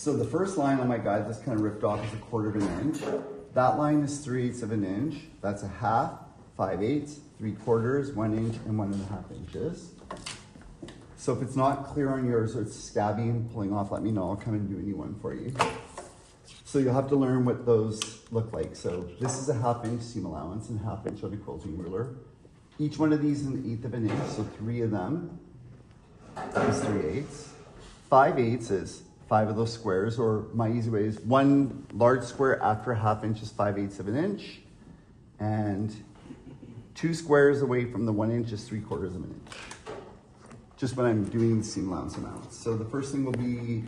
So the first line on my guide that's kind of ripped off is 1/4 of an inch. That line is 3/8 of an inch. That's a half, 5/8, 3/4, 1 inch, and 1.5 inches. So if it's not clear on yours or it's scabby and pulling off, let me know. I'll come and do a new one for you. So you'll have to learn what those look like. So this is a 1/2 inch seam allowance and 1/2 inch on a quilting ruler. Each one of these is 1/8 of an inch, so 3 of them is 3/8. 5/8 is 5 of those squares, or my easy way is 1 large square after 1/2 inch is 5/8 of an inch, and 2 squares away from the 1 inch is 3/4 of an inch. Just when I'm doing the seam allowance amounts. So the first thing will be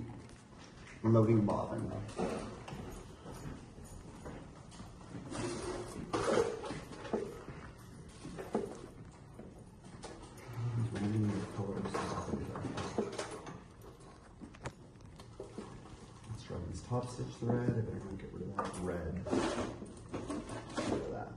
loading bobbin. Let's try this top stitch thread. I better not get rid of that red. Get rid of that.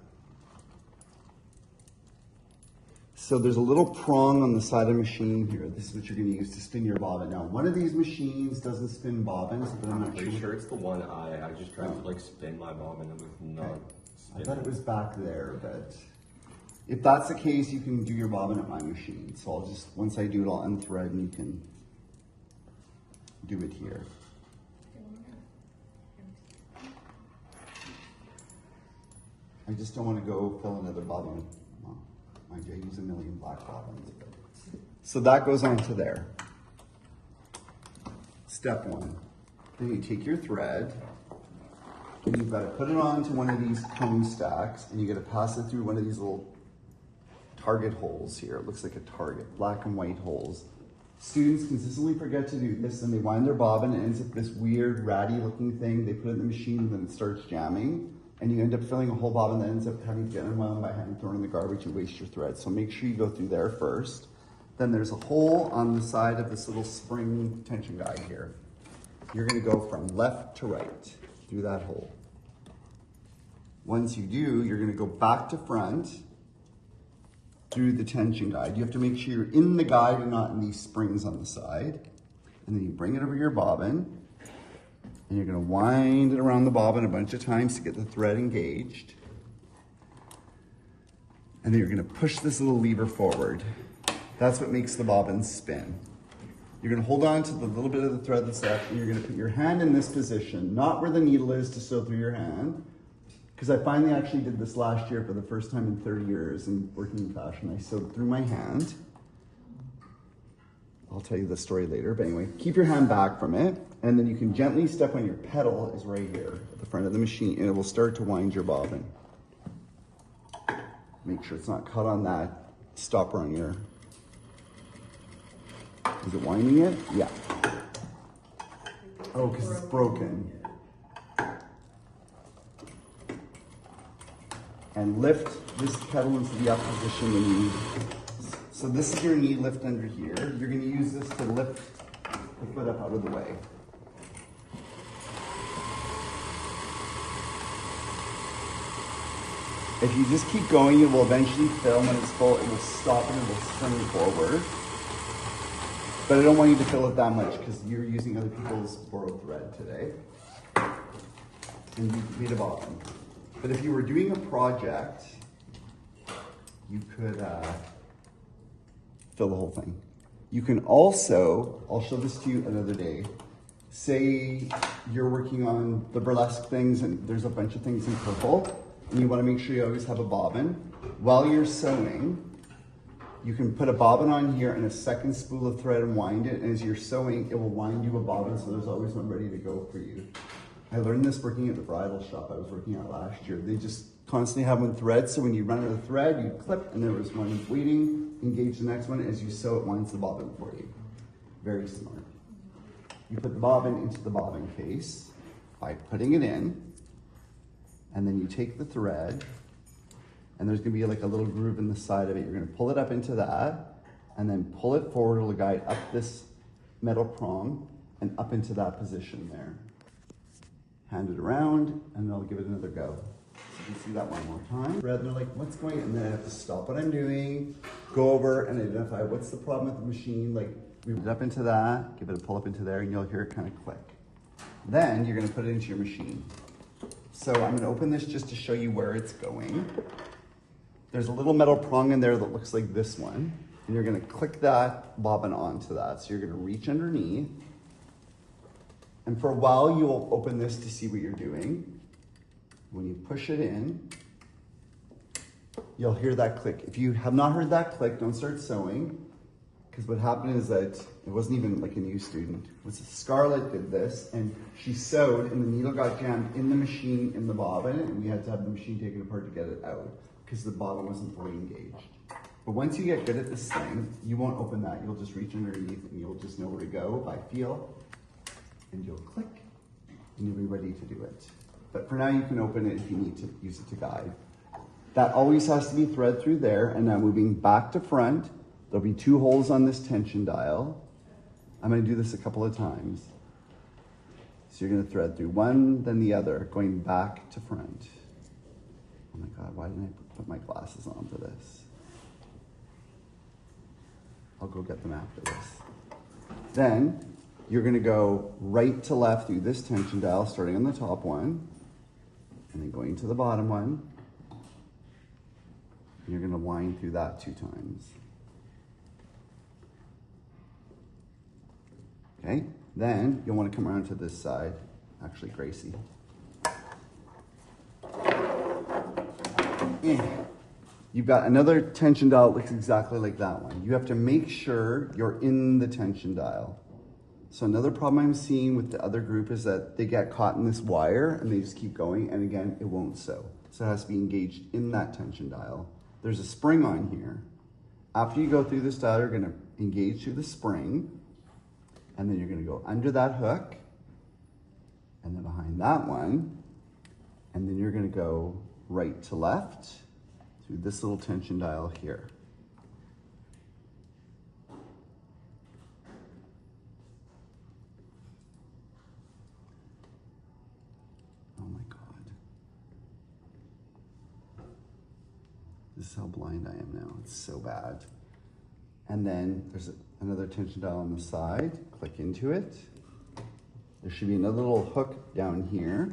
So there's a little prong on the side of the machine here. This is what you're going to use to spin your bobbin. Now, one of these machines doesn't spin bobbins, but I'm not pretty sure it's the one I just tried to like spin my bobbin and it was not spinning. I thought it was back there, but if that's the case, you can do your bobbin at my machine. So I'll just, once I do it, I'll unthread and you can do it here. I just don't want to go fill another bobbin. Well, mind you, I use 1,000,000 black bobbins. So that goes onto there. Step 1. Then you take your thread and you've got to put it onto one of these cone stacks and you got to pass it through one of these little target holes here. It looks like a target, black and white holes. Students consistently forget to do this and they wind their bobbin and it ends up this weird ratty looking thing. They put it in the machine and then it starts jamming and you end up filling a whole bobbin that ends up having to get unwound by hand, thrown in the garbage and waste your thread. So make sure you go through there first. Then there's a hole on the side of this little spring tension guide here. You're going to go from left to right through that hole. Once you do, you're going to go back to front through the tension guide. You have to make sure you're in the guide and not in these springs on the side. And then you bring it over your bobbin and you're going to wind it around the bobbin a bunch of times to get the thread engaged. And then you're going to push this little lever forward. That's what makes the bobbin spin. You're going to hold on to the little bit of the thread that's left and you're going to put your hand in this position, not where the needle is to sew through your hand. Because I finally actually did this last year for the first time in 30 years in working in fashion. I sewed through my hand. I'll tell you the story later, but anyway, keep your hand back from it. And then you can gently step on your pedal is right here at the front of the machine and it will start to wind your bobbin. Make sure it's not caught on that stopper on your... Is it winding it? Yeah. Oh, because it's broken. And lift this pedal into the up position when you... So this is your knee lift under here. You're going to use this to lift the foot up out of the way. If you just keep going, it will eventually fill. When it's full, it will stop and it will spring forward. But I don't want you to fill it that much because you're using other people's borrowed thread today. And you made a bobbin. But if you were doing a project, you could fill the whole thing. You can also, I'll show this to you another day. Say you're working on the burlesque things and there's a bunch of things in purple and you want to make sure you always have a bobbin. While you're sewing, you can put a bobbin on here and a second spool of thread and wind it. And as you're sewing, it will wind you a bobbin so there's always one ready to go for you. I learned this working at the bridal shop I was working at last year. They just constantly have one thread, so when you run out of thread, you clip, and there was one waiting, engage the next one. As you sew, it winds the bobbin for you. Very smart. You put the bobbin into the bobbin case by putting it in, and then you take the thread, and there's gonna be like a little groove in the side of it. You're gonna pull it up into that, and then pull it forward, it'll guide up this metal prong, and up into that position there. Hand it around, and I'll give it another go. So you can see that one more time. Thread, and they're like, what's going on? And then I have to stop what I'm doing, go over and identify what's the problem with the machine. Like, move it up into that, give it a pull up into there, and you'll hear it kind of click. Then you're gonna put it into your machine. So I'm gonna open this just to show you where it's going. There's a little metal prong in there that looks like this one. And you're gonna click that bobbin onto that. So you're gonna reach underneath. And for a while, you'll open this to see what you're doing. When you push it in, you'll hear that click. If you have not heard that click, don't start sewing. Because what happened is that it wasn't even like a new student. It was Scarlett did this, and she sewed, and the needle got jammed in the machine in the bobbin, and we had to have the machine taken apart to get it out because the bobbin wasn't fully engaged. But once you get good at this thing, you won't open that. You'll just reach underneath, and you'll just know where to go by feel, and you'll click, and you'll be ready to do it. But for now, you can open it if you need to use it to guide. That always has to be thread through there, and now moving back to front, there'll be 2 holes on this tension dial. I'm gonna do this a couple of times. So you're gonna thread through one, then the other, going back to front. Oh my God, why didn't I put my glasses on for this? I'll go get them after this. Then you're gonna go right to left through this tension dial, starting on the top one, and then going to the bottom one. And you're gonna wind through that 2 times. Okay, then you'll want to come around to this side. Actually, Gracie. You've got another tension dial that looks exactly like that one. You have to make sure you're in the tension dial. So another problem I'm seeing with the other group is that they get caught in this wire and they just keep going, and again, it won't sew. So it has to be engaged in that tension dial. There's a spring on here. After you go through this dial, you're gonna engage through the spring, and then you're gonna go under that hook, and then behind that one, and then you're gonna go right to left through this little tension dial here. Oh my God. This is how blind I am now. It's so bad. And then there's another tension dial on the side. Click into it. There should be another little hook down here.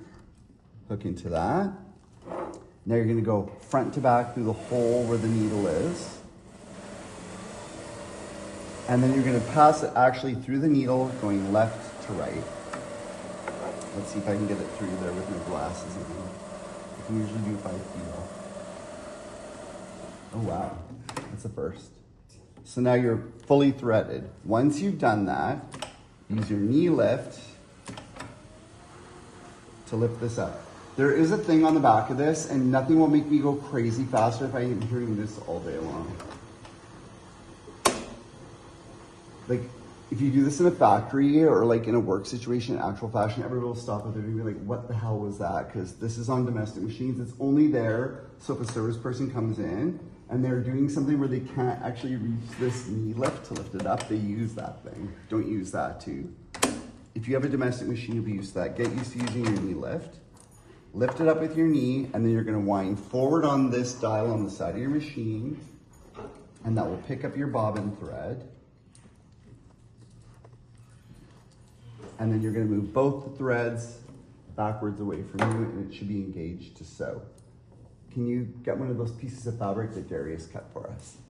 Hook into that. Now you're gonna go front to back through the hole where the needle is. And then you're gonna pass it actually through the needle, going left to right. Let's see if I can get it through there with my glasses on. I can usually do it by feel. Oh wow, that's a first. So now you're fully threaded. Once you've done that, use your knee lift to lift this up. There is a thing on the back of this, and nothing will make me go crazy faster if I am hearing this all day long. Like, if you do this in a factory or like in a work situation, actual fashion, everyone will stop it. They're gonna be like, what the hell was that? Because this is on domestic machines. It's only there so if a service person comes in and they're doing something where they can't actually reach this knee lift to lift it up, they use that thing. Don't use that too. If you have a domestic machine, you'll be used to that. Get used to using your knee lift. Lift it up with your knee, and then you're gonna wind forward on this dial on the side of your machine, and that will pick up your bobbin thread. And then you're gonna move both the threads backwards away from you, and it should be engaged to sew. Can you get one of those pieces of fabric that Darius cut for us?